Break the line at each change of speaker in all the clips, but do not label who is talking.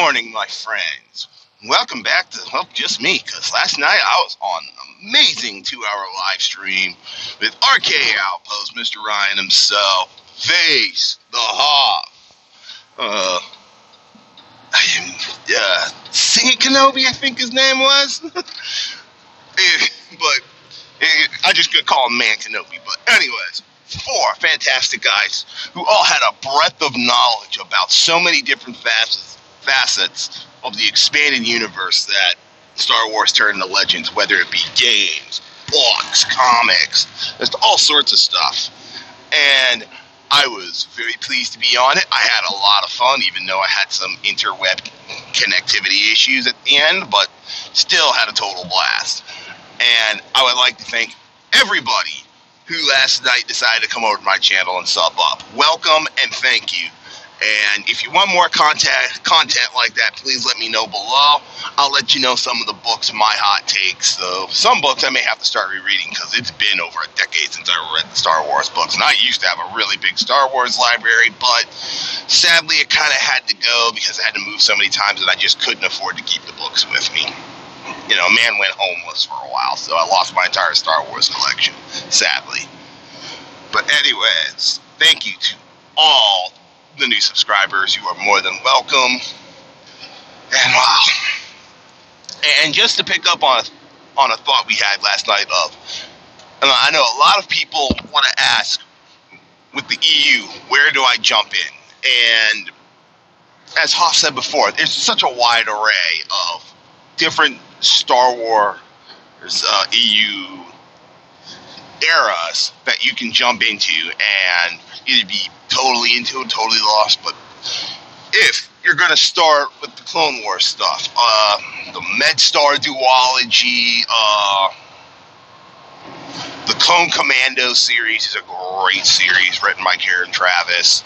morning, my friends. Welcome back to Just Me, because last night I was on an amazing 2-hour live stream with RK Outpost, Mr. Ryan himself, Face, the Hawk, Singing Kenobi, I think his name was. I just could call him Man Kenobi. But anyways, 4 fantastic guys who all had a breadth of knowledge about so many different facets of the expanded universe that Star Wars turned into Legends, whether it be games, books, comics, just all sorts of stuff. And I was very pleased to be on it. I had a lot of fun, even though I had some interweb connectivity issues at the end, but still had a total blast. And I would like to thank everybody who last night decided to come over to my channel and sub up. Welcome and thank you. And if you want more content like that, please let me know below. I'll let you know some of the books, my hot takes. So some books I may have to start rereading because it's been over a decade since I read the Star Wars books. And I used to have a really big Star Wars library, but sadly it kind of had to go because I had to move so many times that I just couldn't afford to keep the books with me. You know, man went homeless for a while, so I lost my entire Star Wars collection, sadly. But anyways, thank you to all the new subscribers. You are more than welcome. And wow. And just to pick up on a thought we had last night and I know a lot of people want to ask, with the EU, where do I jump in? And as Hoff said before, there's such a wide array of different Star Wars EU eras that you can jump into and either be totally into it, totally lost. But if you're going to start with the Clone Wars stuff, the MedStar duology, the Clone Commando series is a great series written by Karen Travis.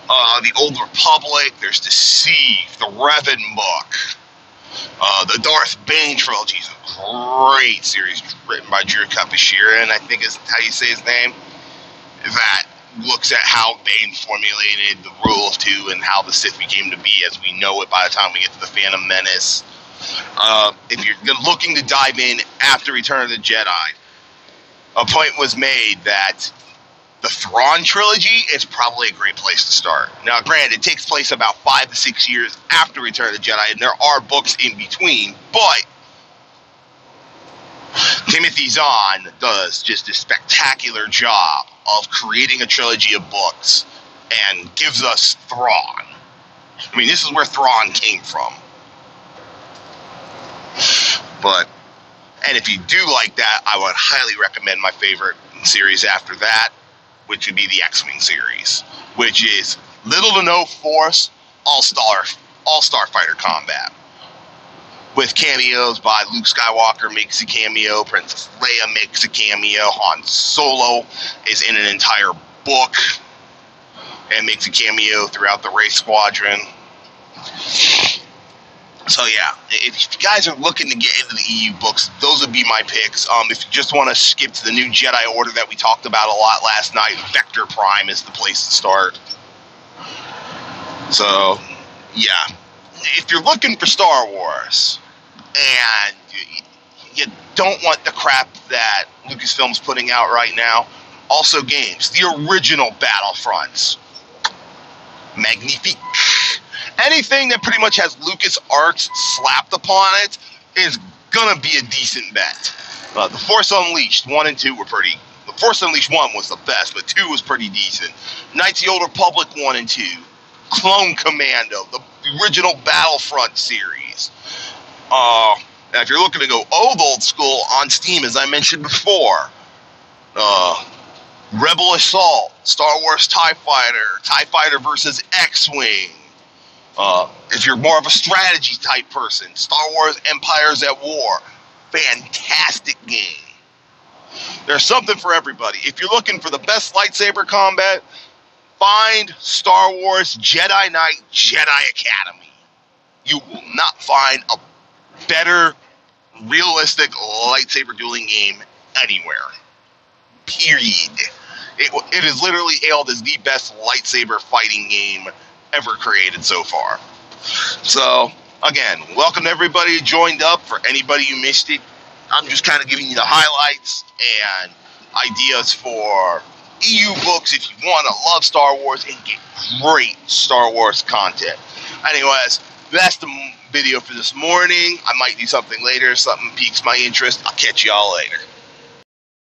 The Old Republic, there's Deceive, the Revan book. The Darth Bane trilogy is a great series written by Drew Kapashira, I think is how you say his name, that looks at how Bane formulated the Rule of Two and how the Sith became to be as we know it by the time we get to the Phantom Menace. If you're looking to dive in after Return of the Jedi, a point was made that the Thrawn trilogy is probably a great place to start. Now, granted, it takes place about 5 to 6 years after Return of the Jedi, and there are books in between, but Timothy Zahn does just a spectacular job of creating a trilogy of books and gives us Thrawn. I mean, this is where Thrawn came from. And if you do like that, I would highly recommend my favorite series after that, which would be the X-Wing series, which is little to no force, all starfighter combat. With cameos by Luke Skywalker makes a cameo, Princess Leia makes a cameo, Han Solo is in an entire book and makes a cameo throughout the Wraith Squadron. So yeah, if you guys are looking to get into the EU books, those would be my picks. If you just want to skip to the new Jedi Order that we talked about a lot last night, Vector Prime is the place to start. So yeah, if you're looking for Star Wars and you don't want the crap that Lucasfilm's putting out right now, also games, the original Battlefronts, magnifique. Anything that pretty much has LucasArts slapped upon it is gonna be a decent bet. The Force Unleashed 1 and 2 were pretty. The Force Unleashed 1 was the best, but 2 was pretty decent. Knights of the Old Republic 1 and 2, Clone Commando, the original Battlefront series. Now if you're looking to go old school on Steam, as I mentioned before, Rebel Assault, Star Wars TIE Fighter versus X-Wing. If you're more of a strategy type person, Star Wars Empires at War, fantastic game. There's something for everybody. If you're looking for the best lightsaber combat, find Star Wars Jedi Knight Jedi Academy. You will not find a better, realistic lightsaber dueling game anywhere. Period. It is literally hailed as the best lightsaber fighting game ever created so far. So, again, welcome to everybody who joined up. For anybody who missed it, I'm just kind of giving you the highlights and ideas for EU books if you want to love Star Wars and get great Star Wars content. Anyways, that's the video for this morning. I might do something later if something piques my interest. I'll catch y'all later.